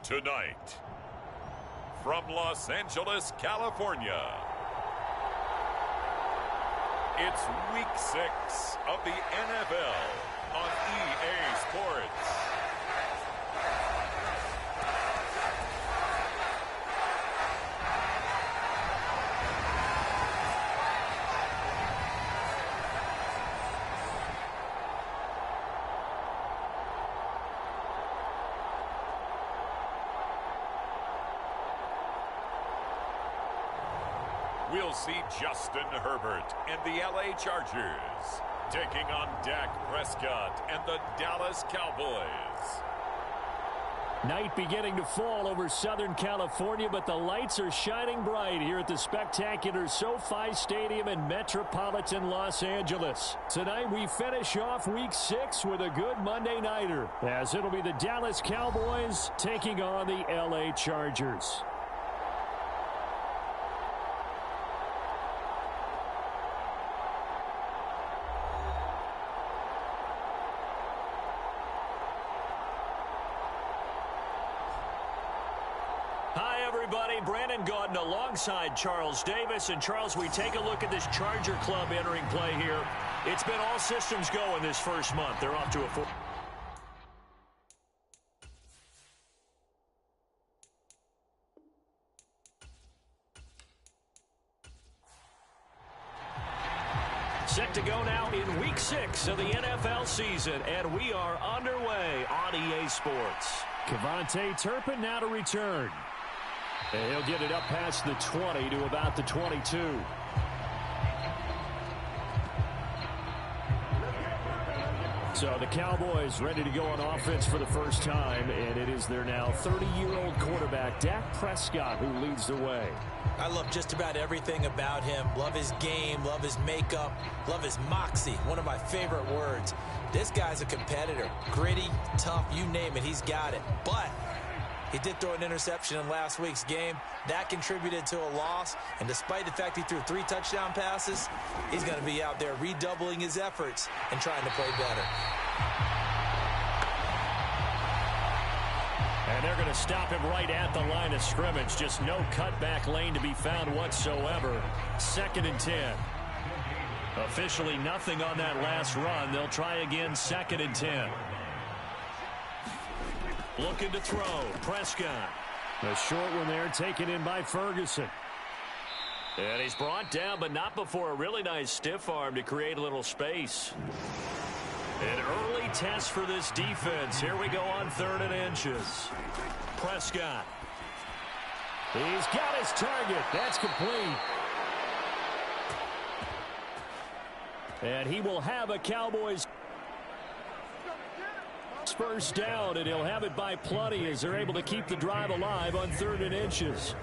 Tonight, from Los Angeles, California, it's Week 6 of the NFL on EA Sports. We'll see Justin Herbert and the LA Chargers taking on Dak Prescott and the Dallas Cowboys. Night beginning to fall over Southern California, but the lights are shining bright here at the spectacular SoFi Stadium in metropolitan Los Angeles. Tonight we finish off Week 6 with a good Monday nighter, as it'll be the Dallas Cowboys taking on the LA Chargers. Alongside Charles Davis. And Charles, we take a look at this Charger club entering play here. It's been all systems go in this first month. They're off to a 4. Set to go now in Week 6 of the NFL season, and we are underway on EA Sports. Kevontae Turpin now to return. And he'll get it up past the 20 to about the 22. So the Cowboys ready to go on offense for the first time, and it is their now 30-year-old quarterback, Dak Prescott, who leads the way. I love just about everything about him. Love his game, love his makeup, love his moxie, one of my favorite words. This guy's a competitor. Gritty, tough, you name it, he's got it. But he did throw an interception in last week's game. That contributed to a loss. And despite the fact he threw 3 touchdown passes, he's going to be out there redoubling his efforts and trying to play better. And they're going to stop him right at the line of scrimmage. Just no cutback lane to be found whatsoever. 2nd and 10. Officially nothing on that last run. They'll try again, 2nd and 10. Looking to throw. Prescott. A short one there, taken in by Ferguson. And he's brought down, but not before a really nice stiff arm to create a little space. An early test for this defense. Here we go on 3rd and inches. Prescott. He's got his target. That's complete. And he will have a Cowboys first down, and he'll have it by plenty as they're able to keep the drive alive on 3rd and inches.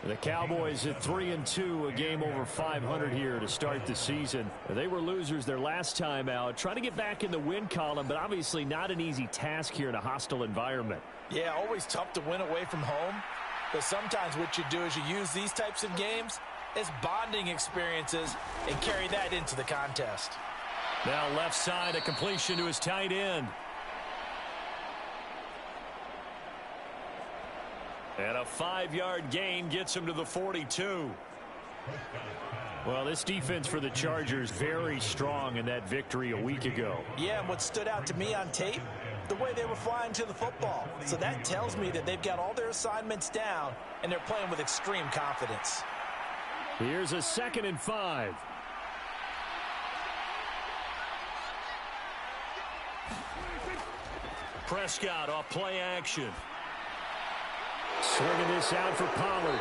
The Cowboys at 3-2, a game over 500 here to start the season. They were losers their last time out, trying to get back in the win column, but obviously not an easy task here in a hostile environment. Yeah, always tough to win away from home, but sometimes what you do is you use these types of games as bonding experiences and carry that into the contest. Now left side, a completion to his tight end. And a 5-yard gain gets him to the 42. Well, this defense for the Chargers very strong in that victory a week ago. Yeah, and what stood out to me on tape, the way they were flying to the football. So that tells me that they've got all their assignments down, and they're playing with extreme confidence. Here's a 2nd and 5. Prescott off play action. Swinging this out for Pollard.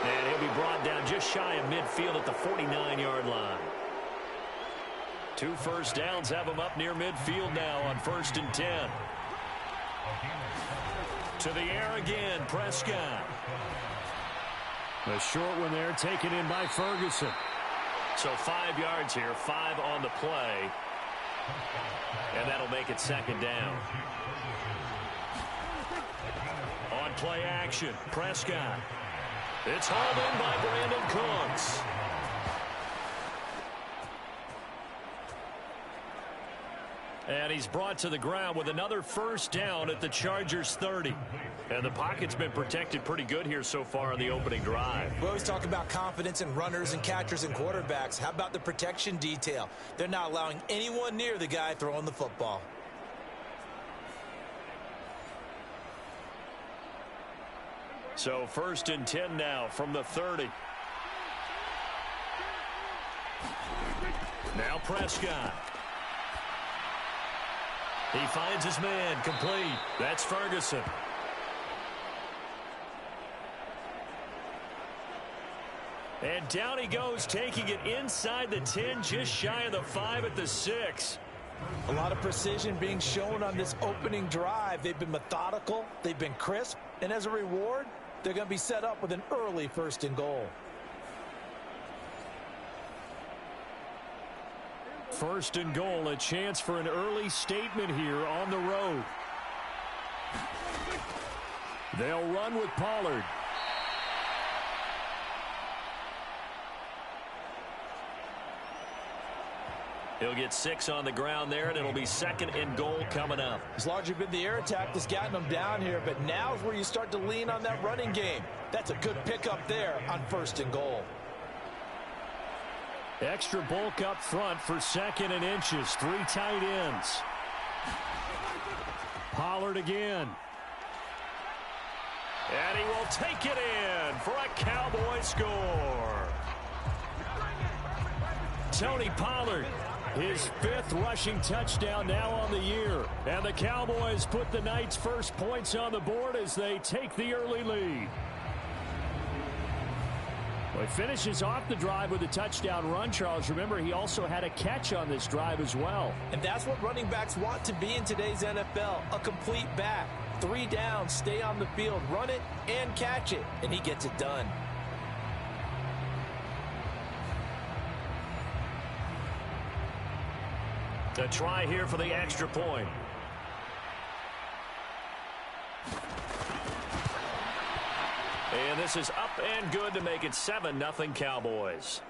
And he'll be brought down just shy of midfield at the 49-yard line. 2 first downs have him up near midfield now on 1st and 10. To the air again, Prescott. A short one there, taken in by Ferguson. So 5 yards here, 5 on the play. And that'll make it 2nd down. On play action, Prescott. It's hauled in by Brandon Cooks. And he's brought to the ground with another first down at the Chargers 30. And the pocket's been protected pretty good here so far in the opening drive. We always talk about confidence in runners and catchers and quarterbacks. How about the protection detail? They're not allowing anyone near the guy throwing the football. So 1st and 10 now from the 30. Now Prescott. He finds his man, complete. That's Ferguson. And down he goes, taking it inside the 10, just shy of the 5 at the 6. A lot of precision being shown on this opening drive. They've been methodical, they've been crisp, and as a reward, they're going to be set up with an early 1st and goal. 1st and goal, a chance for an early statement here on the road. They'll run with Pollard. He'll get 6 on the ground there, and it'll be 2nd and goal coming up. It's largely been the air attack that's gotten them down here, but now's where you start to lean on that running game. That's a good pickup there on 1st and goal. Extra bulk up front for 2nd and inches. 3 tight ends. Pollard again. And he will take it in for a Cowboy score. Tony Pollard, his 5th rushing touchdown now on the year. And the Cowboys put the Knights' first points on the board as they take the early lead. Well, he finishes off the drive with a touchdown run, Charles. Remember, he also had a catch on this drive as well. And that's what running backs want to be in today's NFL, a complete back. 3 downs, stay on the field, run it, and catch it. And he gets it done. A try here for the extra point. And this is up and good to make it 7-0 Cowboys.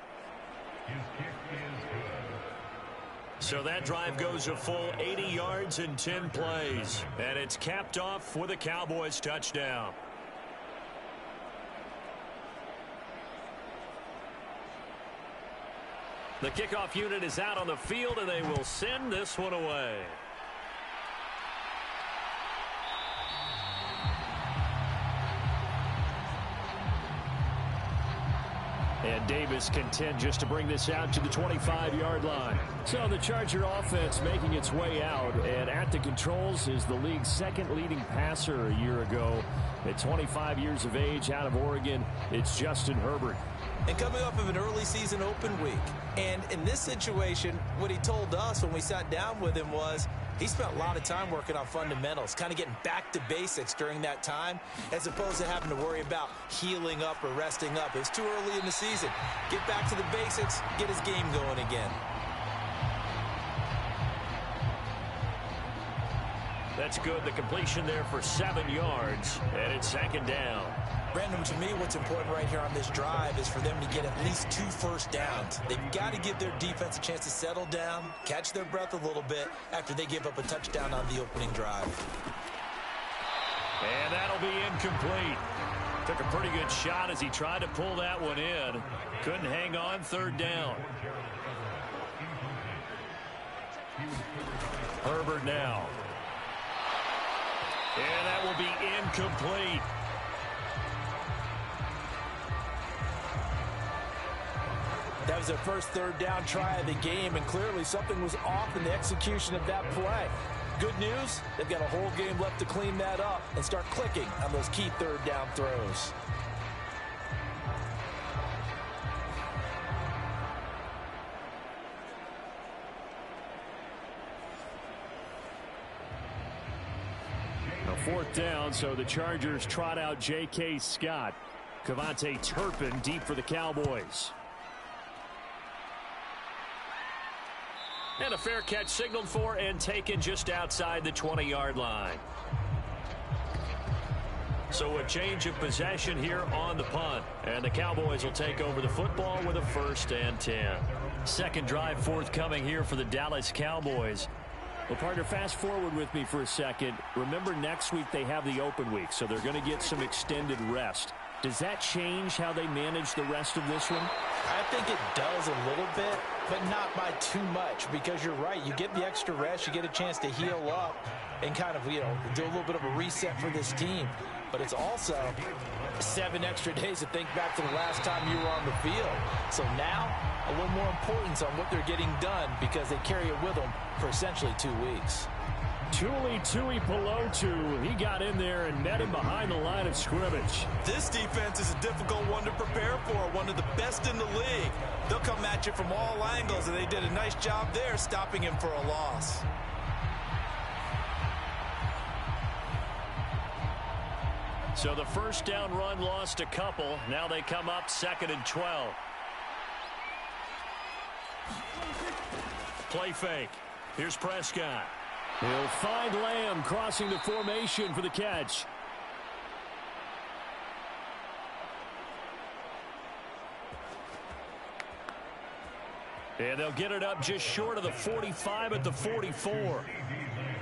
So that drive goes a full 80 yards in 10 plays. And it's capped off with a Cowboys touchdown. The kickoff unit is out on the field, and they will send this one away. And Davis content just to bring this out to the 25-yard line. So the Charger offense making its way out, and at the controls is the league's 2nd leading passer a year ago. At 25 years of age, out of Oregon, it's Justin Herbert. And coming off of an early season open week. And in this situation, what he told us when we sat down with him was he spent a lot of time working on fundamentals, kind of getting back to basics during that time, as opposed to having to worry about healing up or resting up. It was too early in the season. Get back to the basics, get his game going again. That's good. The completion there for 7 yards, and it's 2nd down. Brandon, to me, what's important right here on this drive is for them to get at least 2 first downs. They've got to give their defense a chance to settle down, catch their breath a little bit after they give up a touchdown on the opening drive. And that'll be incomplete. Took a pretty good shot as he tried to pull that one in. Couldn't hang on, 3rd down. Herbert now. And that will be incomplete. That was their first 3rd down try of the game, and clearly something was off in the execution of that play. Good news, they've got a whole game left to clean that up and start clicking on those key 3rd down throws. A 4th down, so the Chargers trot out J.K. Scott. Cavante Turpin deep for the Cowboys. And a fair catch signaled for and taken just outside the 20-yard line. So a change of possession here on the punt. And the Cowboys will take over the football with a 1st and 10. 2nd drive forthcoming here for the Dallas Cowboys. Well, partner, fast forward with me for a second. Remember, next week they have the open week, so they're going to get some extended rest. Does that change how they manage the rest of this one? I think it does a little bit, but not by too much, because you're right. You get the extra rest, you get a chance to heal up and kind of, do a little bit of a reset for this team. But it's also 7 extra days to think back to the last time you were on the field. So now, a little more importance on what they're getting done because they carry it with them for essentially 2 weeks. Tuipulotu, he got in there and met him behind the line of scrimmage. This defense is a difficult one to prepare for, one of the best in the league. They'll come at you from all angles, and they did a nice job there stopping him for a loss. So the first down run lost a couple. Now they come up 2nd and 12. Play fake. Here's Prescott. He'll find Lamb crossing the formation for the catch. And they'll get it up just short of the 45 at the 44.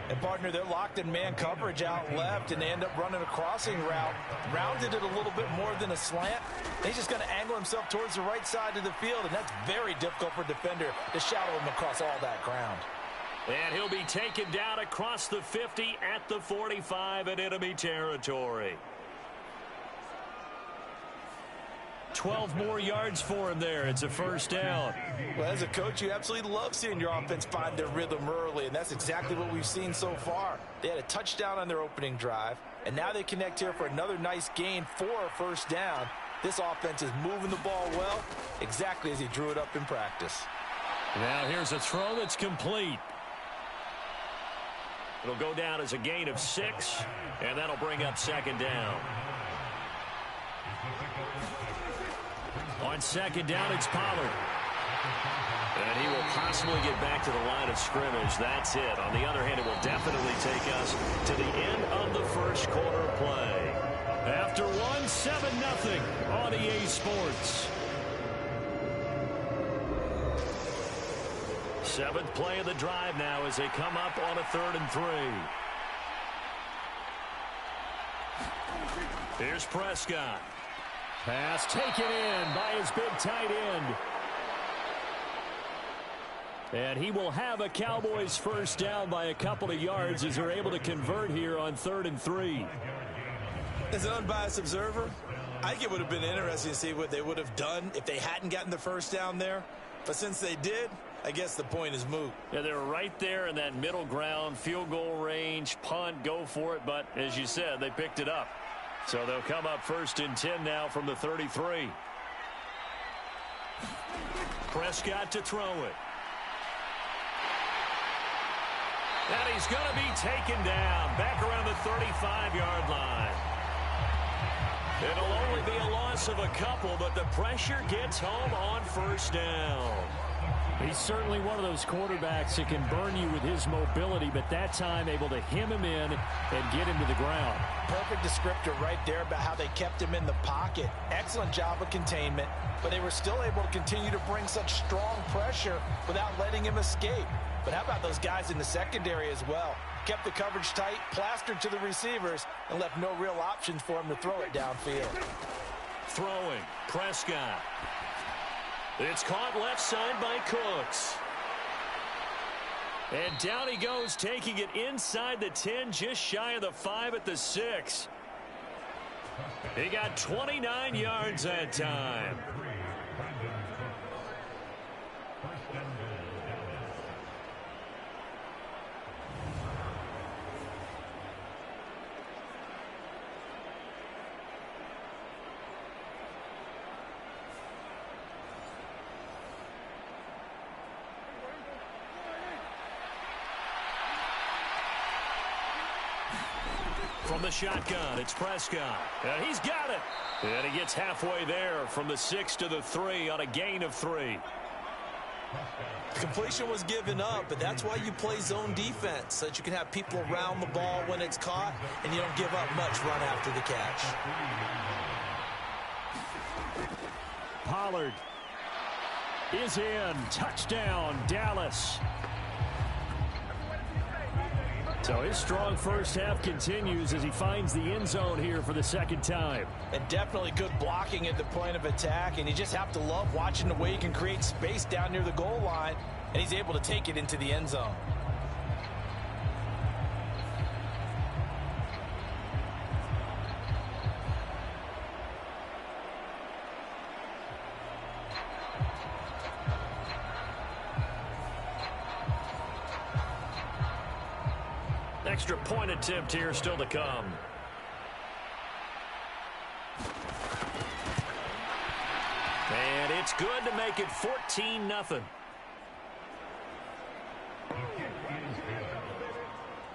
And, partner, they're locked in man coverage out left, and they end up running a crossing route. Rounded it a little bit more than a slant. He's just going to angle himself towards the right side of the field, and that's very difficult for a defender to shadow him across all that ground. And he'll be taken down across the 50 at the 45 in enemy territory. 12 more yards for him there. It's a first down. Well, as a coach, you absolutely love seeing your offense find their rhythm early, and that's exactly what we've seen so far. They had a touchdown on their opening drive, and now they connect here for another nice gain for a first down. This offense is moving the ball well, exactly as he drew it up in practice. Now here's a throw that's complete. It'll go down as a gain of 6, and that'll bring up 2nd down. On 2nd down, it's Pollard. And he will possibly get back to the line of scrimmage. That's it. On the other hand, it will definitely take us to the end of the first quarter play. After 7-0 on EA Sports. 7th play of the drive now as they come up on a 3rd and 3. Here's Prescott. Pass taken in by his big tight end. And he will have a Cowboys first down by a couple of yards as they're able to convert here on 3rd and 3. As an unbiased observer, I think it would have been interesting to see what they would have done if they hadn't gotten the first down there. But since they did, I guess the point is moot. Yeah, they're right there in that middle ground, field goal range, punt, go for it. But as you said, they picked it up. So they'll come up 1st and 10 now from the 33. Prescott to throw it. And he's going to be taken down back around the 35-yard line. It'll only be a loss of a couple, but the pressure gets home on 1st down. He's certainly one of those quarterbacks that can burn you with his mobility, but that time able to hem him in and get him to the ground. Perfect descriptor right there about how they kept him in the pocket. Excellent job of containment, but they were still able to continue to bring such strong pressure without letting him escape. But how about those guys in the secondary as well? Kept the coverage tight, plastered to the receivers, and left no real options for him to throw it downfield. Throwing, Prescott. It's caught left side by Cooks. And down he goes, taking it inside the 10, just shy of the 5 at the 6. He got 29 yards that time. From the shotgun, it's Prescott. And he's got it. And he gets halfway there from the 6 to the 3 on a gain of 3. Completion was given up, but that's why you play zone defense, so that you can have people around the ball when it's caught, and you don't give up much run after the catch. Pollard is in. Touchdown, Dallas. So his strong first half continues as he finds the end zone here for the second time. And definitely good blocking at the point of attack, and you just have to love watching the way he can create space down near the goal line, and he's able to take it into the end zone. Extra point attempt here still to come. And it's good to make it 14-0.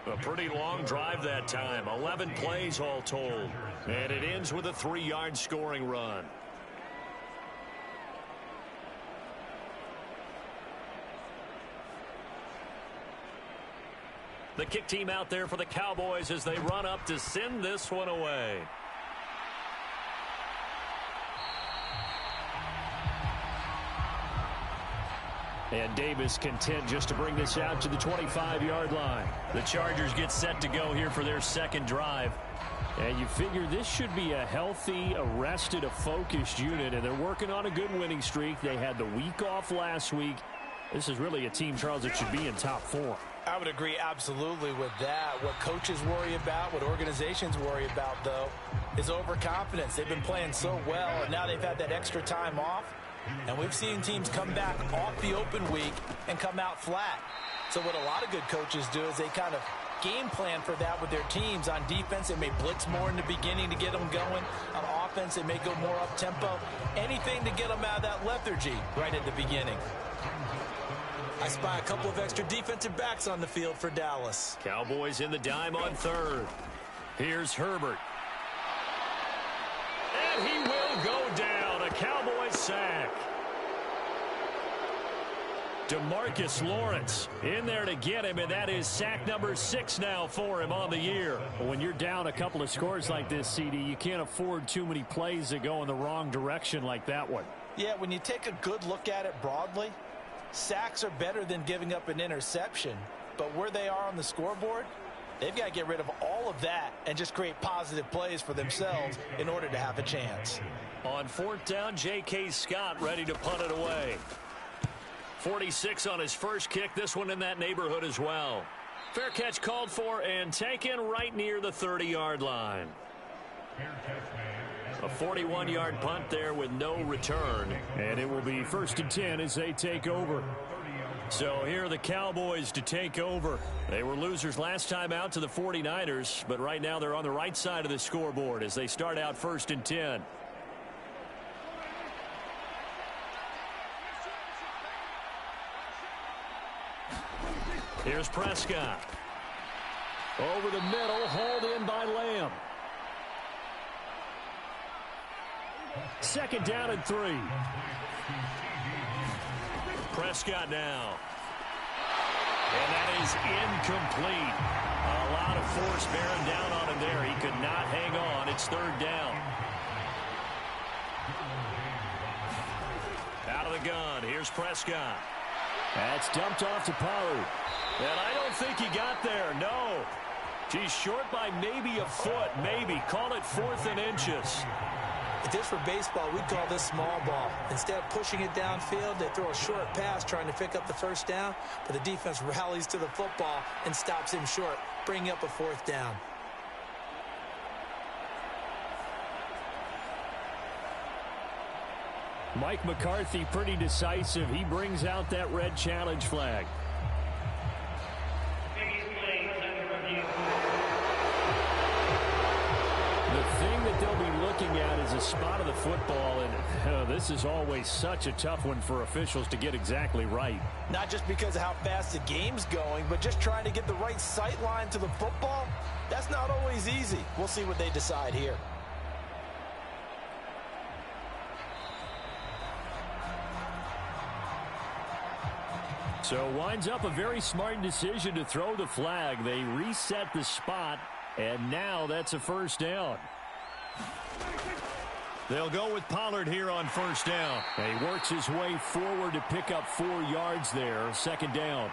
A pretty long drive that time. 11 plays all told. And it ends with a 3-yard scoring run. The kick team out there for the Cowboys as they run up to send this one away. And Davis content just to bring this out to the 25-yard line. The Chargers get set to go here for their second drive. And you figure this should be a healthy, arrested, a focused unit, and they're working on a good winning streak. They had the week off last week. This is really a team, Charles, that should be in top 4. I would agree absolutely with that. What coaches worry about, what organizations worry about, though, is overconfidence. They've been playing so well, and now they've had that extra time off. And we've seen teams come back off the open week and come out flat. So what a lot of good coaches do is they kind of game plan for that with their teams. On defense, they may blitz more in the beginning to get them going. On offense, they may go more up-tempo. Anything to get them out of that lethargy right at the beginning. I spy a couple of extra defensive backs on the field for Dallas. Cowboys in the dime on third. Here's Herbert. And he will go down. A Cowboys sack. DeMarcus Lawrence in there to get him, and that is sack number 6 now for him on the year. When you're down a couple of scores like this, CD, you can't afford too many plays that go in the wrong direction like that one. Yeah, when you take a good look at it broadly, sacks are better than giving up an interception. But where they are on the scoreboard, they've got to get rid of all of that and just create positive plays for themselves in order to have a chance. On 4th down, J.K. Scott ready to punt it away. 46 on his first kick. This one in that neighborhood as well. Fair catch called for and taken right near the 30-yard line. A 41-yard punt there with no return. And it will be 1st and 10 as they take over. So here are the Cowboys to take over. They were losers last time out to the 49ers, but right now they're on the right side of the scoreboard as they start out 1st and 10. Here's Prescott. Over the middle, hauled in by Lamb. 2nd down and 3. Prescott now. And that is incomplete. A lot of force bearing down on him there. He could not hang on. It's 3rd down. Out of the gun. Here's Prescott. That's dumped off to Pollard. And I don't think he got there. No. He's short by maybe a foot. Maybe. Call it 4th and inches. If this were baseball, we'd call this small ball. Instead of pushing it downfield, they throw a short pass trying to pick up the 1st down, but the defense rallies to the football and stops him short, bringing up a 4th down. Mike McCarthy pretty decisive. He brings out that red challenge flag. The thing that they'll be looking at is a spot of the football, and this is always such a tough one for officials to get exactly right. Not just because of how fast the game's going, but just trying to get the right sight line to the football. That's not always easy. We'll see what they decide here. So winds up a very smart decision to throw the flag. They reset the spot, and now that's a 1st down. They'll go with Pollard here on 1st down. And he works his way forward to pick up 4 yards there. 2nd down.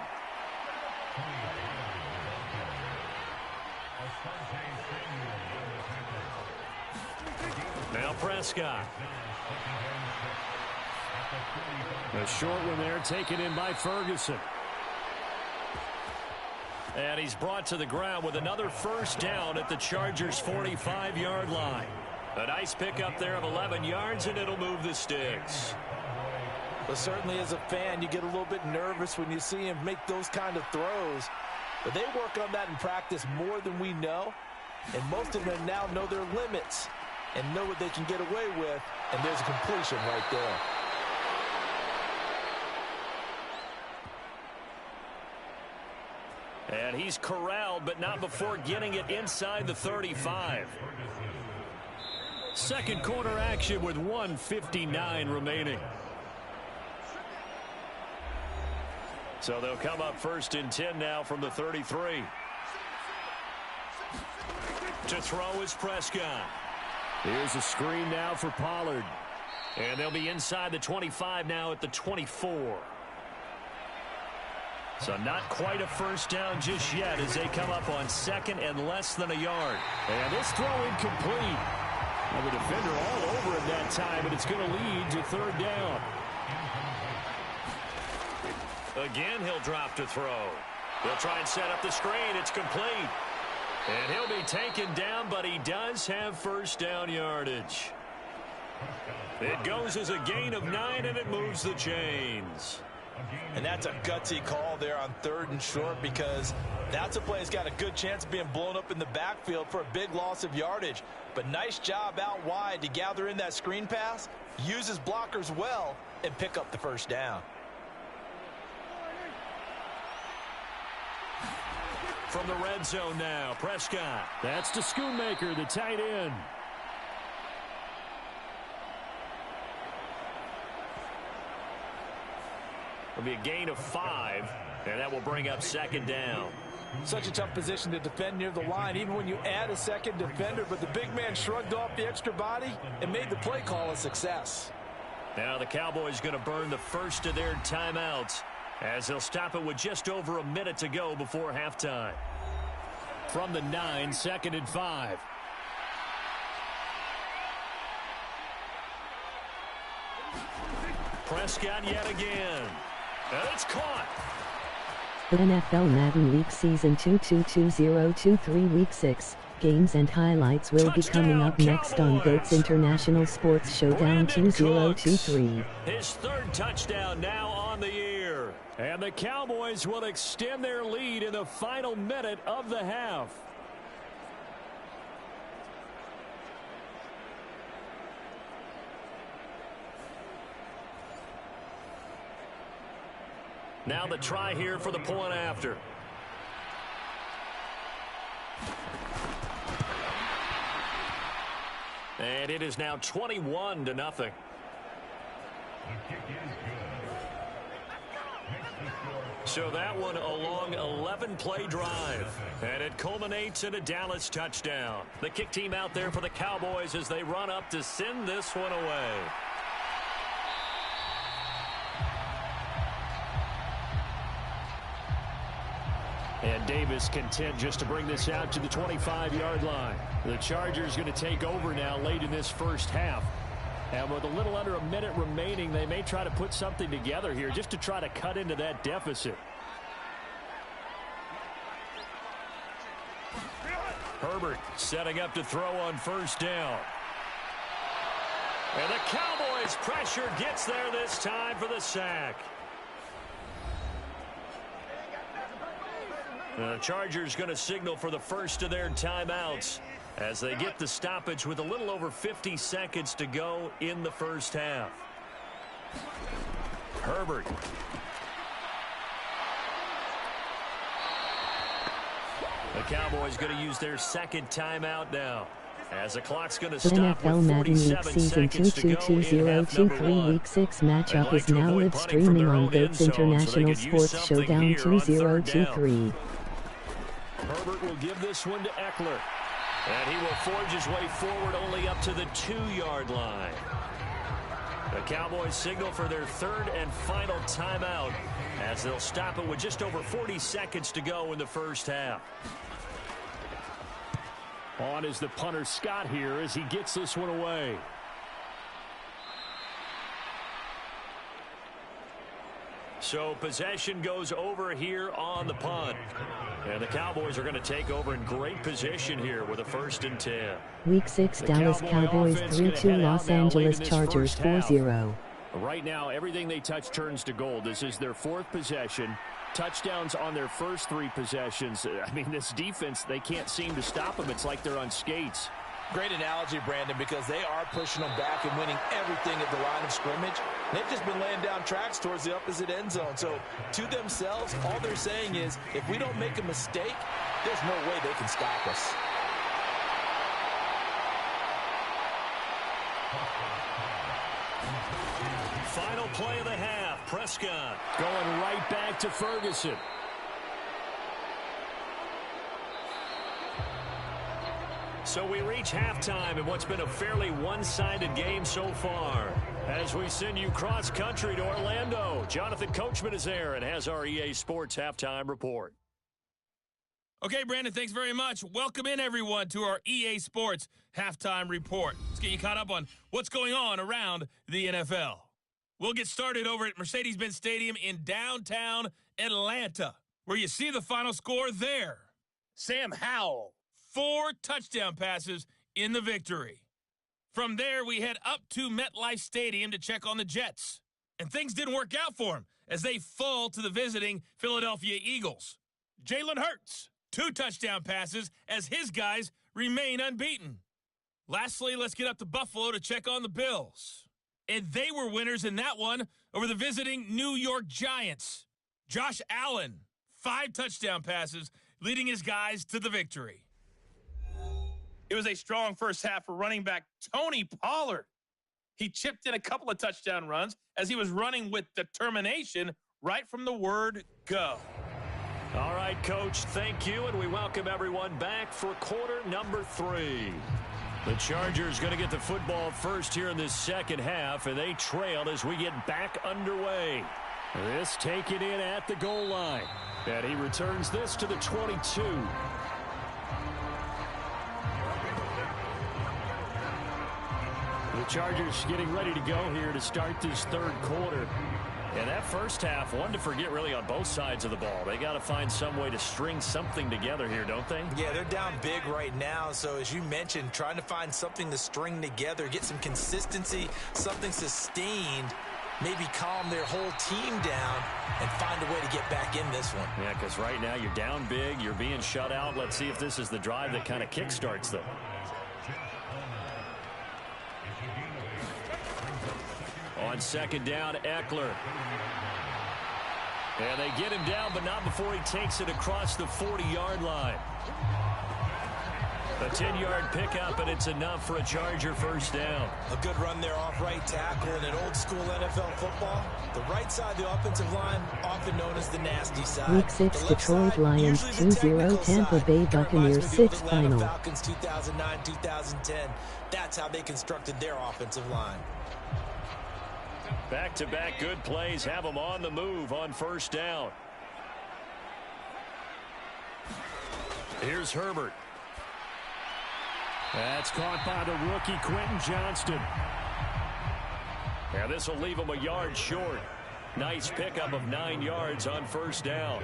Prescott. A short one there taken in by Ferguson. And he's brought to the ground with another first down at the Chargers' 45-yard line. A nice pickup there of 11 yards, and it'll move the sticks. But certainly as a fan, you get a little bit nervous when you see him make those kind of throws. But they work on that in practice more than we know. And most of them now know their limits and know what they can get away with. And there's a completion right there. And he's corralled, but not before getting it inside the 35. Second quarter action with 1:59 remaining. So they'll come up 1st and 10 now from the 33. To throw is Prescott. Here's a screen now for Pollard. And they'll be inside the 25 now at the 24. So not quite a first down just yet as they come up on 2nd and less than a yard. And this throw incomplete. And the defender all over him that time, and it's going to lead to 3rd down. Again, he'll drop to throw. They'll try and set up the screen. It's complete. And he'll be taken down, but he does have first down yardage. It goes as a gain of 9, and it moves the chains. And that's a gutsy call there on 3rd and short, because that's a play that's got a good chance of being blown up in the backfield for a big loss of yardage. But nice job out wide to gather in that screen pass, use his blockers well, and pick up the first down. From the red zone now, Prescott. That's to Schoonmaker, the tight end. It'll be a gain of 5, and that will bring up 2nd down. Such a tough position to defend near the line, even when you add a second defender, but the big man shrugged off the extra body and made the play call a success. Now the Cowboys going to burn the first of their timeouts as they'll stop it with just over a minute to go before halftime. From the 9, 2nd and 5. Prescott yet again. And it's caught. NFL Madden League Season 222023 Week 6. Games and highlights will be coming up next on GOAT's International Sports Showdown 2023. His 3rd touchdown now on the year. And the Cowboys will extend their lead in the final minute of the half. Now the try here for the point after. And it is now 21-0. So that one a long 11-play drive. And it culminates in a Dallas touchdown. The kick team out there for the Cowboys as they run up to send this one away. And Davis content just to bring this out to the 25-yard line. The Chargers going to take over now late in this first half. And with a little under a minute remaining, they may try to put something together here just to try to cut into that deficit. Herbert setting up to throw on first down. And the Cowboys pressure gets there this time for the sack. The Chargers going to signal for the first of their timeouts as they get the stoppage with a little over 50 seconds to go in the first half. Herbert. The Cowboys going to use their 2nd timeout now as the clock's going to stop NFL with Madden League 47 Season seconds to go in half number 222023 1. Week 6 matchup is They'd like now to avoid live punting from streaming their on own end GOAT's zone so they International could use Sports something Showdown here on 3rd down. 2023. Herbert will give this one to Eckler. And he will forge his way forward only up to the 2-yard line. The Cowboys signal for their 3rd and final timeout as they'll stop it with just over 40 seconds to go in the first half. On is the punter Scott here as he gets this one away. So possession goes over here on the punt. And the Cowboys are going to take over in great position here with a 1st and 10. Week 6 Dallas Cowboys 3-2 Los Angeles Chargers 4-0. Right now, everything they touch turns to gold. This is their 4th possession. Touchdowns on their first 3 possessions. I mean, this defense, they can't seem to stop them. It's like they're on skates. Great analogy, Brandon, because they are pushing them back and winning everything at the line of scrimmage. They've just been laying down tracks towards the opposite end zone. So to themselves, all they're saying is, if we don't make a mistake, there's no way they can stop us. Final play of the half. Prescott going right back to Ferguson. So we reach halftime in what's been a fairly one-sided game so far. As we send you cross-country to Orlando, Jonathan Coachman is there and has our EA Sports Halftime Report. Okay, Brandon, thanks very much. Welcome in, everyone, to our EA Sports Halftime Report. Let's get you caught up on what's going on around the NFL. We'll get started over at Mercedes-Benz Stadium in downtown Atlanta, where you see the final score there. Sam Howell, 4 touchdown passes in the victory. From there, we head up to MetLife Stadium to check on the Jets. And things didn't work out for them as they fall to the visiting Philadelphia Eagles. Jalen Hurts, 2 touchdown passes as his guys remain unbeaten. Lastly, let's get up to Buffalo to check on the Bills. And they were winners in that one over the visiting New York Giants. Josh Allen, 5 touchdown passes, leading his guys to the victory. It was a strong first half for running back Tony Pollard. He chipped in a couple of touchdown runs as he was running with determination right from the word go. All right, Coach, thank you, and we welcome everyone back for quarter number 3. The Chargers going to get the football first here in this second half, and they trail as we get back underway. This taken in at the goal line, and he returns this to the 22. The Chargers getting ready to go here to start this 3rd quarter. And that first half, one to forget really on both sides of the ball. They got to find some way to string something together here, don't they? Yeah, they're down big right now. So as you mentioned, trying to find something to string together, get some consistency, something sustained, maybe calm their whole team down and find a way to get back in this one. Yeah, because right now you're down big, you're being shut out. Let's see if this is the drive that kind of kickstarts them. On 2nd down, Eckler. And they get him down, but not before he takes it across the 40-yard line. A 10-yard pickup, and it's enough for a Charger first down. A good run there off right tackle in an old-school NFL football. The right side of the offensive line, often known as the nasty side. Week 6 Detroit Lions 2-0 Tampa Bay Buccaneers 6 final. Falcons 2009-2010. That's how they constructed their offensive line. Back-to-back good plays have them on the move on first down. Here's Herbert. That's caught by the rookie Quentin Johnston. Yeah, this will leave him a yard short. Nice pickup of 9 yards on first down.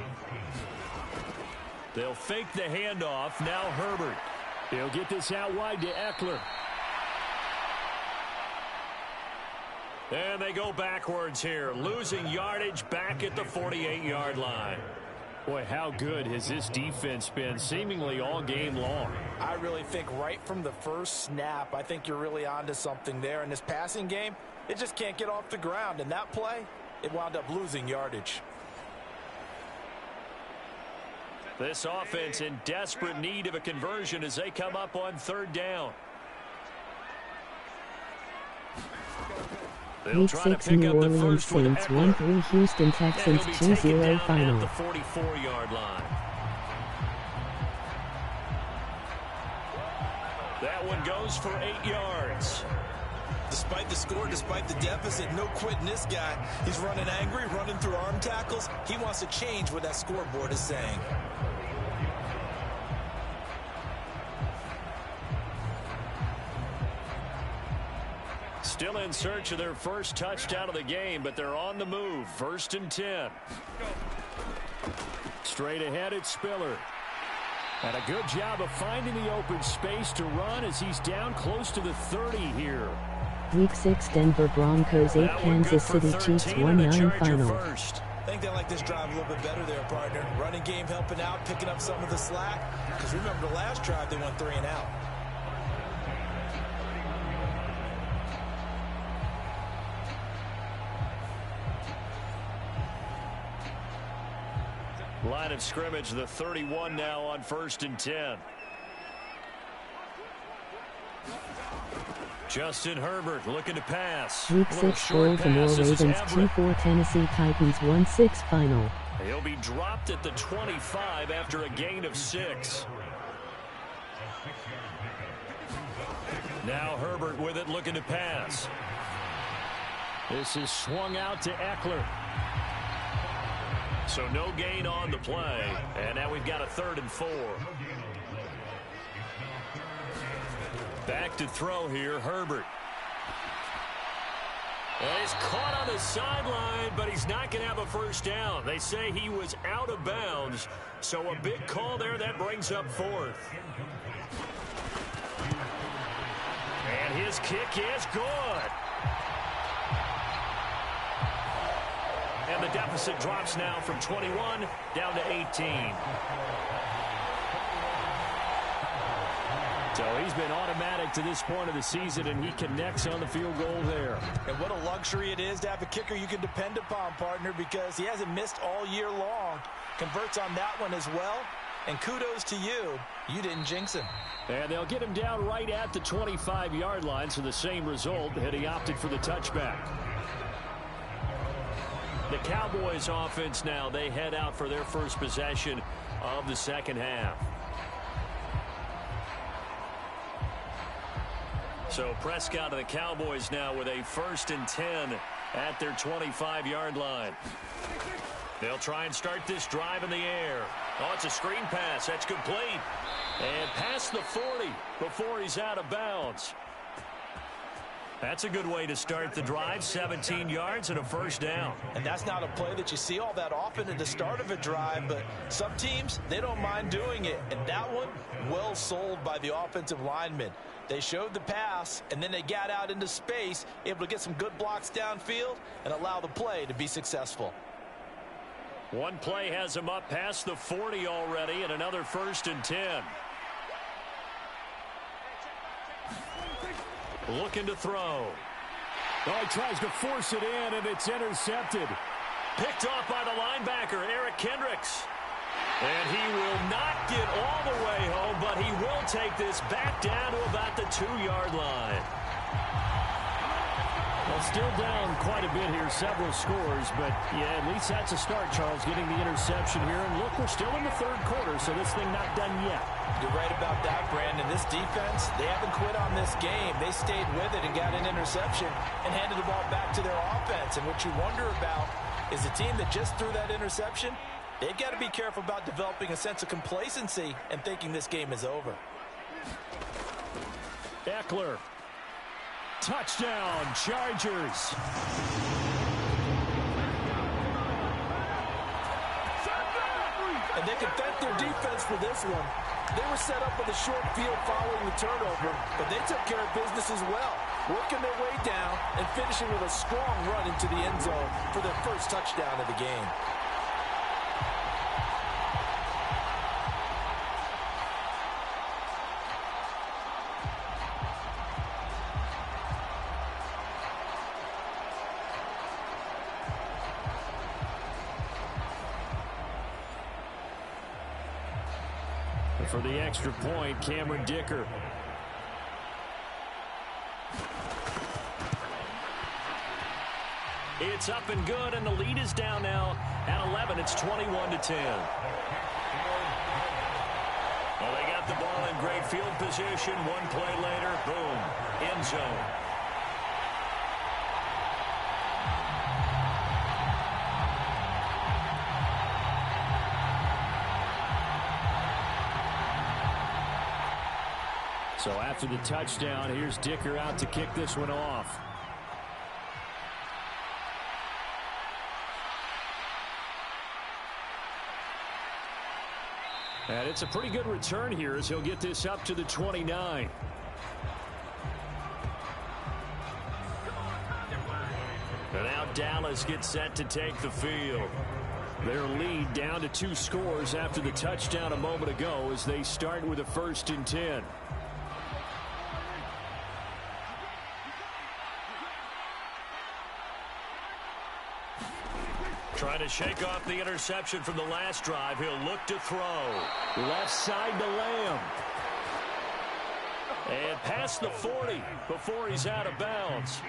They'll fake the handoff. Now Herbert. He'll get this out wide to Eckler. And they go backwards here, losing yardage back at the 48-yard line. Boy, how good has this defense been seemingly all game long? I really think right from the first snap, I think you're really onto something there. In this passing game, it just can't get off the ground. And that play, it wound up losing yardage. This offense in desperate need of a conversion as they come up on 3rd down. Week 6 New Orleans Saints 1-3 Houston Texans 2-0 final. At the 44-yard line. That one goes for 8 yards. Despite the score, despite the deficit, no quitting this guy. He's running angry, running through arm tackles. He wants to change what that scoreboard is saying. Still in search of their first touchdown of the game, but they're on the move. 1st and 10. Straight ahead, it's Spiller. And a good job of finding the open space to run as he's down close to the 30 here. Week 6 Denver Broncos 8 Kansas City Chiefs 1-9 final. I think they like this drive a little bit better there, partner. Running game helping out, picking up some of the slack. Because remember the last drive, they went 3 and out. Line of scrimmage, the 31 now on 1st and 10. Justin Herbert looking to pass. Week 6 Baltimore Ravens 2-4 Tennessee Titans 1-6 final. He'll be dropped at the 25 after a gain of 6. Now Herbert with it, looking to pass. This is swung out to Eckler. So no gain on the play. And now we've got a 3rd and 4. Back to throw here, Herbert. And he's caught on the sideline, but he's not going to have a first down. They say he was out of bounds. So a big call there, that brings up 4th. And his kick is good. And the deficit drops now from 21 down to 18. So he's been automatic to this point of the season, and he connects on the field goal there. And what a luxury it is to have a kicker you can depend upon, partner, because he hasn't missed all year long. Converts on that one as well. And kudos to you. You didn't jinx him. And they'll get him down right at the 25-yard line, so the same result, had he opted for the touchback. The Cowboys offense now, they head out for their first possession of the second half. So Prescott and the Cowboys now with a 1st and 10 at their 25-yard line. They'll try and start this drive in the air. Oh, it's a screen pass. That's complete. And past the 40 before he's out of bounds. That's a good way to start the drive. 17 yards and a first down. And that's not a play that you see all that often at the start of a drive, but some teams, they don't mind doing it. And that one, well sold by the offensive lineman. They showed the pass, and then they got out into space, able to get some good blocks downfield and allow the play to be successful. One play has him up past the 40 already, and another 1st and 10. Looking to throw. Oh, he tries to force it in, and it's intercepted. Picked off by the linebacker, Eric Kendricks. And he will not get all the way home, but he will take this back down to about the 2-yard line. Well, still down quite a bit here, several scores, but yeah, at least that's a start, Charles, getting the interception here. And look, we're still in the 3rd quarter, so this thing not done yet. You're right about that, Brandon. This defense, they haven't quit on this game. They stayed with it and got an interception and handed the ball back to their offense. And what you wonder about is the team that just threw that interception, they've got to be careful about developing a sense of complacency and thinking this game is over. Eckler. Touchdown, Chargers. And they can thank their defense for this one. They were set up with a short field following the turnover, but they took care of business as well, working their way down and finishing with a strong run into the end zone for their first touchdown of the game. For the extra point, Cameron Dicker. It's up and good, and the lead is down now at 11. It's 21-10. Well, they got the ball in great field position. One play later, boom, end zone. So after the touchdown, here's Dicker out to kick this one off. And it's a pretty good return here as he'll get this up to the 29. And now Dallas gets set to take the field. Their lead down to 2 scores after the touchdown a moment ago as they start with a 1st and 10. Trying to shake off the interception from the last drive. He'll look to throw. Left side to Lamb. And past the 40 before he's out of bounds.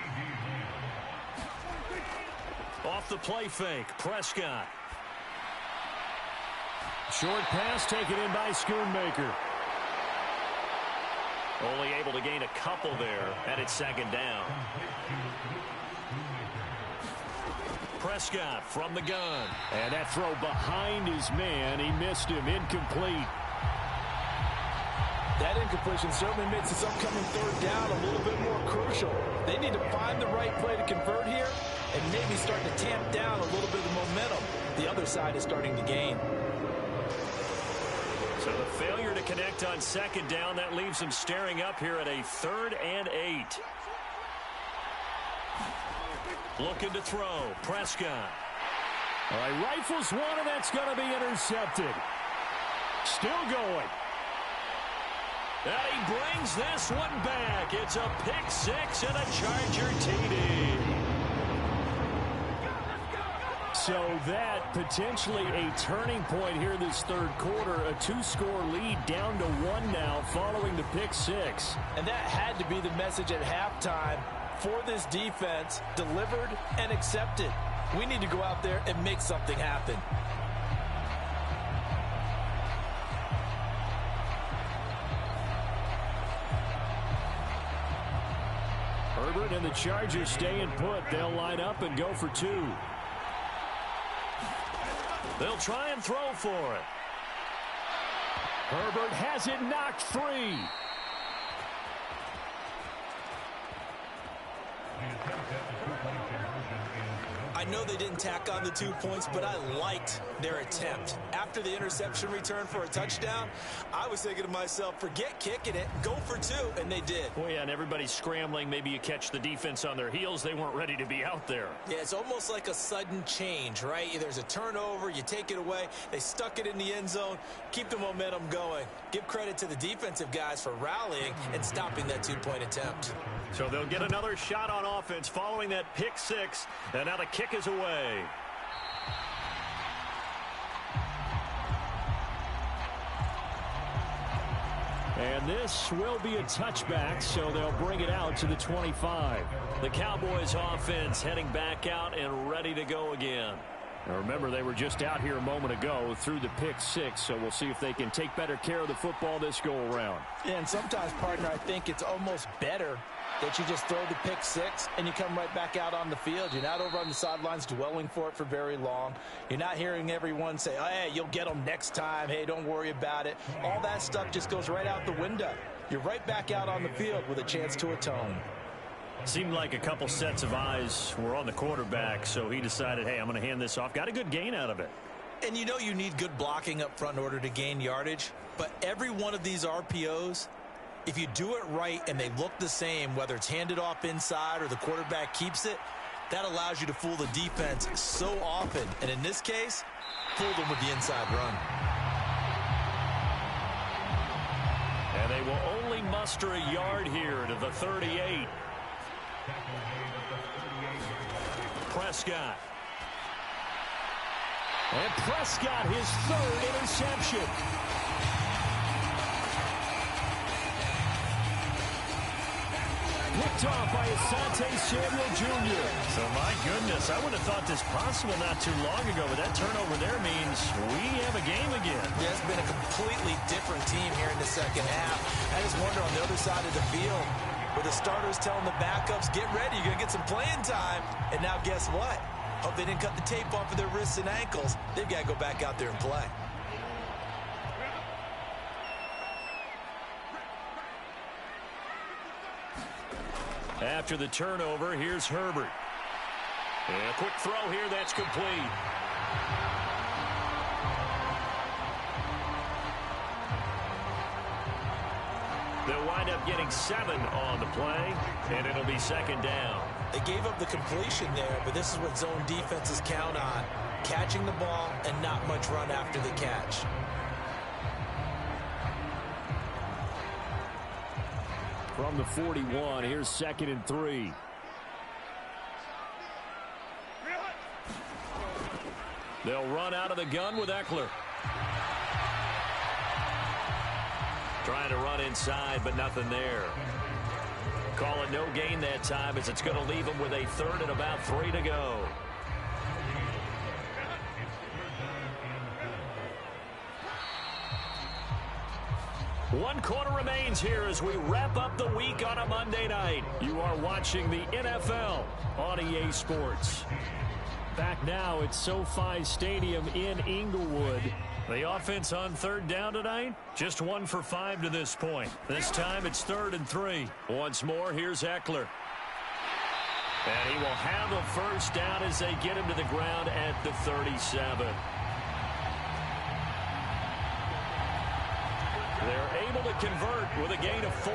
Off the play fake, Prescott. Short pass taken in by Schoonmaker. Only able to gain a couple there, and it's 2nd down. Prescott from the gun. And that throw behind his man. He missed him. Incomplete. That incompletion certainly makes this upcoming 3rd down a little bit more crucial. They need to find the right play to convert here and maybe start to tamp down a little bit of the momentum the other side is starting to gain. So the failure to connect on 2nd down, that leaves him staring up here at a 3rd and 8. Looking to throw. Prescott. All right, rifles one, and that's going to be intercepted. Still going. And he brings this one back. It's a pick 6 and a Charger TD. So that potentially a turning point here this 3rd quarter. A 2-score lead down to 1 now following the pick 6. And that had to be the message at halftime for this defense, delivered and accepted. We need to go out there and make something happen. Herbert and the Chargers staying put. They'll line up and go for 2. They'll try and throw for it. Herbert has it knocked free. I know they didn't tack on the 2 points, but I liked their attempt. After the interception return for a touchdown, I was thinking to myself, forget kicking it, go for 2, and they did. Oh, yeah, and everybody's scrambling. Maybe you catch the defense on their heels. They weren't ready to be out there. Yeah, it's almost like a sudden change, right? There's a turnover, you take it away, they stuck it in the end zone, keep the momentum going. Give credit to the defensive guys for rallying and stopping that 2-point attempt. So they'll get another shot on offense following that pick 6, and now the kick is away. And this will be a touchback, so they'll bring it out to the 25. The Cowboys offense heading back out and ready to go again. Now remember, they were just out here a moment ago through the pick 6, so we'll see if they can take better care of the football this go-around. Yeah, and sometimes, partner, I think it's almost better that you just throw the pick 6 and you come right back out on the field. You're not over on the sidelines dwelling for it for very long. You're not hearing everyone say, oh, hey, you'll get them next time. Hey, don't worry about it. All that stuff just goes right out the window. You're right back out on the field with a chance to atone. Seemed like a couple sets of eyes were on the quarterback, so he decided, hey, I'm going to hand this off. Got a good gain out of it. And you know you need good blocking up front in order to gain yardage, but every one of these RPOs, if you do it right and they look the same, whether it's handed off inside or the quarterback keeps it, that allows you to fool the defense so often. And in this case, fool them with the inside run. And they will only muster a yard here to the 38. Prescott. And Prescott, his 3rd interception. Picked off by Asante Samuel Jr. So, my goodness, I would have thought this possible not too long ago, but that turnover there means we have a game again. Yeah, it's been a completely different team here in the second half. I just wonder on the other side of the field, where the starters telling the backups, get ready, you're going to get some playing time. And now guess what? Hope they didn't cut the tape off of their wrists and ankles. They've got to go back out there and play. After the turnover, here's Herbert. And a quick throw here, that's complete. They'll wind up getting 7 on the play, and it'll be second down. They gave up the completion there, but this is what zone defenses count on. Catching the ball and not much run after the catch. From the 41, here's 2nd and 3. They'll run out of the gun with Eckler. Trying to run inside, but nothing there. Call it no gain that time, as it's going to leave them with a 3rd and about 3 to go. One quarter remains here as we wrap up the week on a Monday night. You are watching the NFL on EA Sports. Back now at SoFi Stadium in Inglewood. The offense on 3rd down tonight, just 1 for 5 to this point. This time it's 3rd and 3. Once more, here's Eckler. And he will have a first down as they get him to the ground at the 37. They're able to convert with a gain of 4.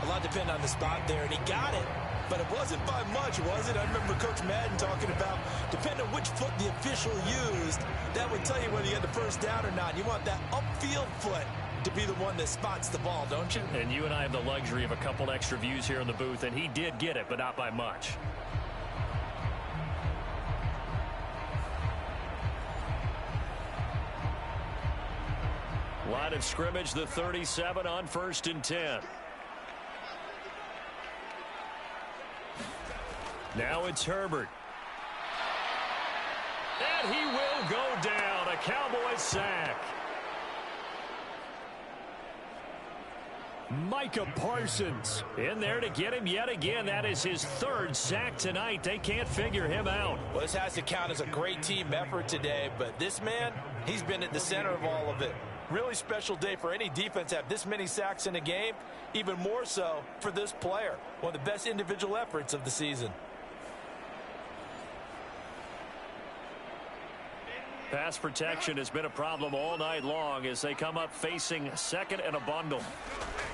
A lot depend on the spot there, and he got it. But it wasn't by much, was it? I remember Coach Madden talking about, depending on which foot the official used, that would tell you whether you had the first down or not. You want that upfield foot to be the one that spots the ball, don't you? And you and I have the luxury of a couple extra views here in the booth, and he did get it, but not by much. Line of scrimmage, the 37 on 1st and 10. Now it's Herbert. And he will go down. A Cowboys sack. Micah Parsons in there to get him yet again. That is his 3rd sack tonight. They can't figure him out. Well, this has to count as a great team effort today, but this man, he's been at the center of all of it. Really special day for any defense to have this many sacks in a game, even more so for this player. One of the best individual efforts of the season. Pass protection has been a problem all night long as they come up facing 2nd and a bundle.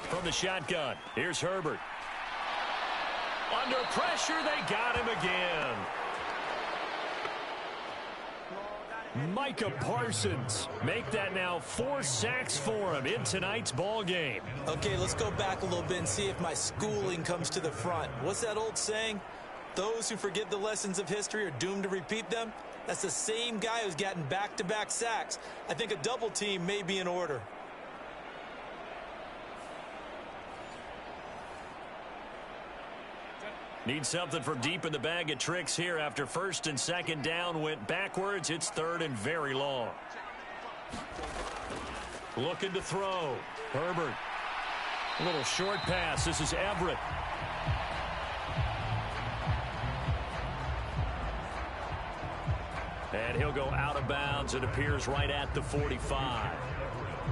From the shotgun, here's Herbert. Under pressure, they got him again. Micah Parsons make that now 4 sacks for him in tonight's ball game. Okay, let's go back a little bit and see if my schooling comes to the front. What's that old saying? Those who forget the lessons of history are doomed to repeat them. That's the same guy who's gotten back-to-back sacks. I think a double team may be in order. Need something from deep in the bag of tricks here after 1st and 2nd down went backwards. It's 3rd and very long. Looking to throw. Herbert. A little short pass. This is Everett. And he'll go out of bounds. It appears right at the 45.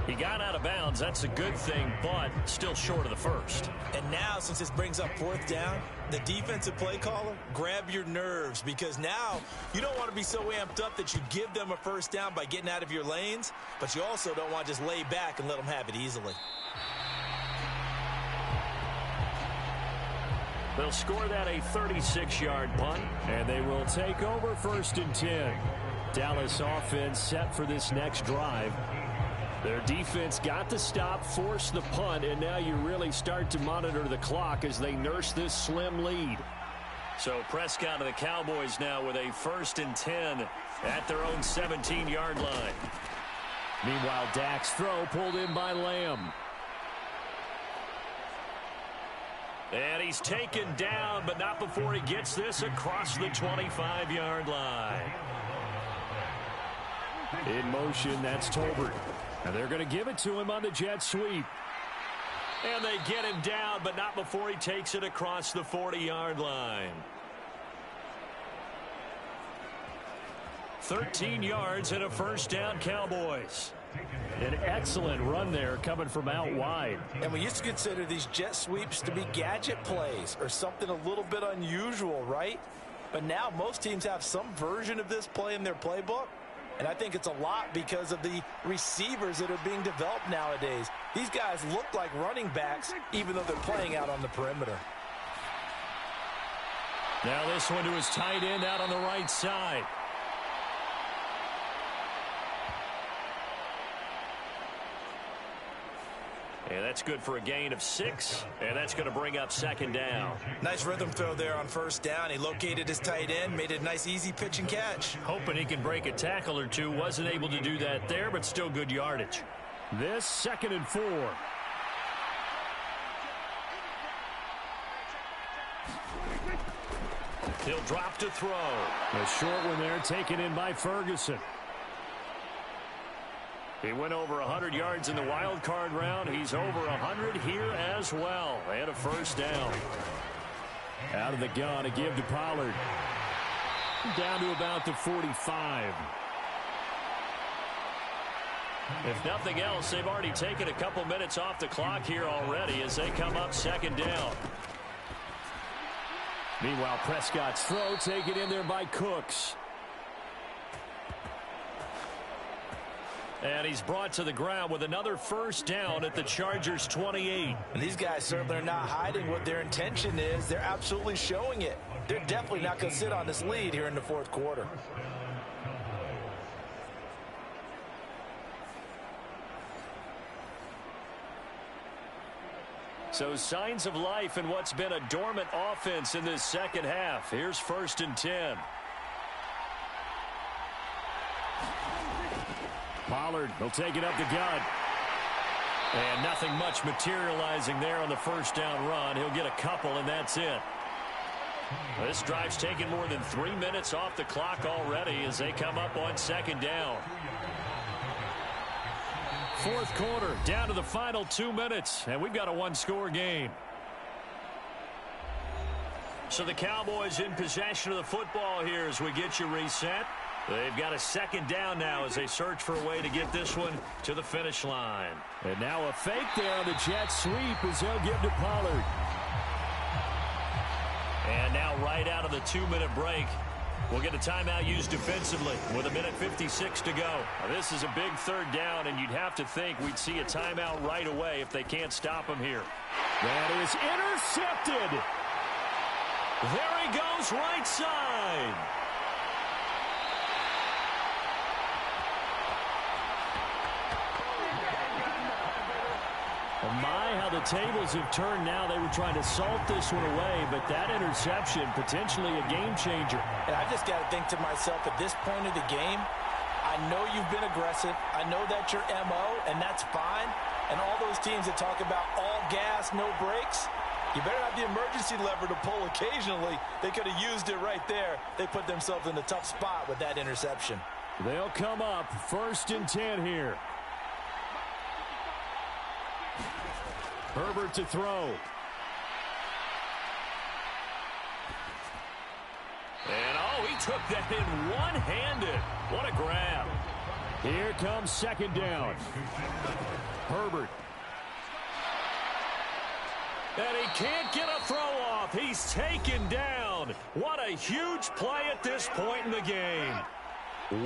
He got out of bounds. That's a good thing, but still short of the 1st. And now, since this brings up 4th down, the defensive play caller, grab your nerves, because now you don't want to be so amped up that you give them a 1st down by getting out of your lanes, but you also don't want to just lay back and let them have it easily. They'll score that a 36-yard punt, and they will take over 1st and 10. Dallas offense set for this next drive. Their defense got the stop, forced the punt, and now you really start to monitor the clock as they nurse this slim lead. So Prescott of the Cowboys now with a 1st and 10 at their own 17-yard line. Meanwhile, Dak's throw pulled in by Lamb. And he's taken down, but not before he gets this across the 25-yard line. In motion, that's Tolbert. And they're going to give it to him on the jet sweep. And they get him down, but not before he takes it across the 40-yard line. 13 yards and a 1st down, Cowboys. An excellent run there coming from out wide. And we used to consider these jet sweeps to be gadget plays or something a little bit unusual, right? But now most teams have some version of this play in their playbook. And I think it's a lot because of the receivers that are being developed nowadays. These guys look like running backs, even though they're playing out on the perimeter. Now this one to his tight end out on the right side. And that's good for a gain of 6, and that's going to bring up second down. Nice rhythm throw there on first down. He located his tight end, made it a nice, easy pitch and catch. Hoping he can break a tackle or two. Wasn't able to do that there, but still good yardage. This 2nd and 4. He'll drop to throw. A short one there taken in by Ferguson. He went over 100 yards in the wild card round. He's over 100 here as well. And a first down. Out of the gun, a give to Pollard. Down to about the 45. If nothing else, they've already taken a couple minutes off the clock here already as they come up second down. Meanwhile, Prescott's throw taken in there by Cooks. And he's brought to the ground with another first down at the Chargers' 28. And these guys certainly are not hiding what their intention is. They're absolutely showing it. They're definitely not going to sit on this lead here in the fourth quarter. So signs of life in what's been a dormant offense in this second half. Here's 1st and 10. Pollard will take it up the gut. And nothing much materializing there on the first down run. He'll get a couple, and that's it. This drive's taken more than 3 minutes off the clock already as they come up on second down. Fourth quarter, down to the final 2 minutes, and we've got a one-score game. So the Cowboys in possession of the football here as we get you reset. They've got a second down now as they search for a way to get this one to the finish line. And now a fake there on the jet sweep as they'll give to Pollard. And now right out of the 2-minute break, we'll get a timeout used defensively with 1:56 to go. Now, this is a big third down, and you'd have to think we'd see a timeout right away if they can't stop him here. That is intercepted. There he goes right side. Oh my, how the tables have turned now. They were trying to salt this one away, but that interception, potentially a game changer. And I just got to think to myself, at this point of the game, I know you've been aggressive. I know that's your MO, and that's fine. And all those teams that talk about all gas, no brakes, you better have the emergency lever to pull occasionally. They could have used it right there. They put themselves in a tough spot with that interception. They'll come up 1st and 10 here. Herbert to throw. And, oh, he took that in one-handed. What a grab. Here comes second down. Herbert. And he can't get a throw off. He's taken down. What a huge play at this point in the game.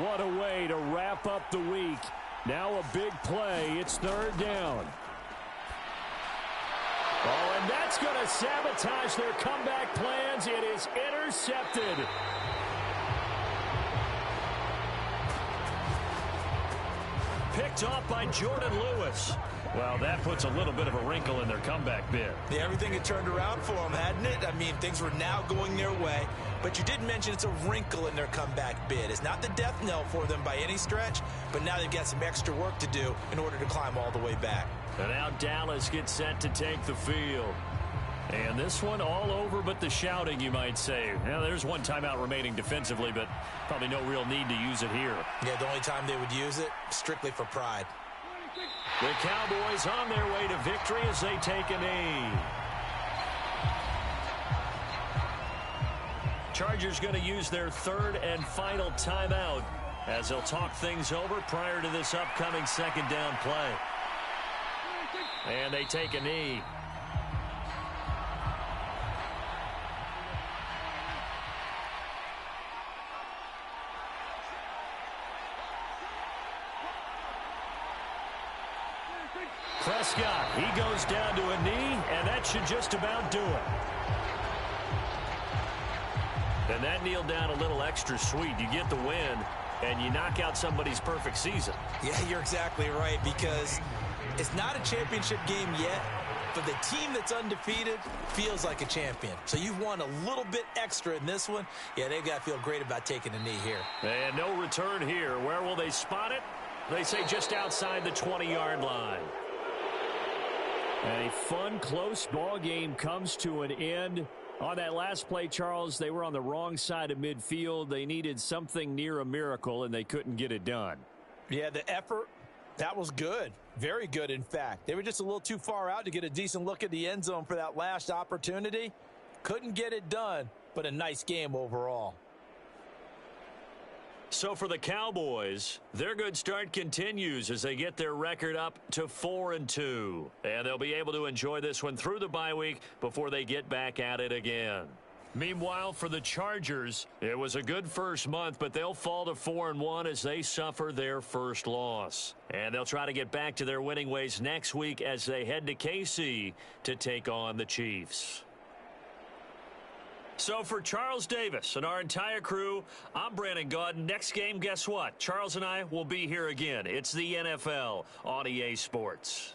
What a way to wrap up the week. Now a big play. It's third down. Oh, and that's going to sabotage their comeback plans. It is intercepted. Picked off by Jordan Lewis. Well, that puts a little bit of a wrinkle in their comeback bid. Yeah, everything had turned around for them, hadn't it? I mean, things were now going their way. But you did mention it's a wrinkle in their comeback bid. It's not the death knell for them by any stretch, but now they've got some extra work to do in order to climb all the way back. And now Dallas gets set to take the field. And this one all over but the shouting, you might say. Now, there's one timeout remaining defensively, but probably no real need to use it here. Yeah, the only time they would use it, strictly for pride. The Cowboys on their way to victory as they take a knee. Chargers going to use their third and final timeout as they'll talk things over prior to this upcoming second down play. And they take a knee. Prescott, he goes down to a knee, and that should just about do it. And that kneeled down a little extra sweet. You get the win, and you knock out somebody's perfect season. Yeah, you're exactly right, because it's not a championship game yet, but the team that's undefeated feels like a champion. So you've won a little bit extra in this one. Yeah, they've got to feel great about taking a knee here. And no return here. Where will they spot it? They say just outside the 20-yard line. And a fun, close ball game comes to an end. On that last play, Charles, they were on the wrong side of midfield. They needed something near a miracle, and they couldn't get it done. Yeah, the effort, that was good. Very good, in fact. They were just a little too far out to get a decent look at the end zone for that last opportunity. Couldn't get it done, but a nice game overall. So for the Cowboys, their good start continues as they get their record up to 4-2. And they'll be able to enjoy this one through the bye week before they get back at it again. Meanwhile, for the Chargers, it was a good first month, but they'll fall to 4-1 as they suffer their first loss. And they'll try to get back to their winning ways next week as they head to KC to take on the Chiefs. So for Charles Davis and our entire crew, I'm Brandon Gaudin. Next game, guess what? Charles and I will be here again. It's the NFL on EA Sports.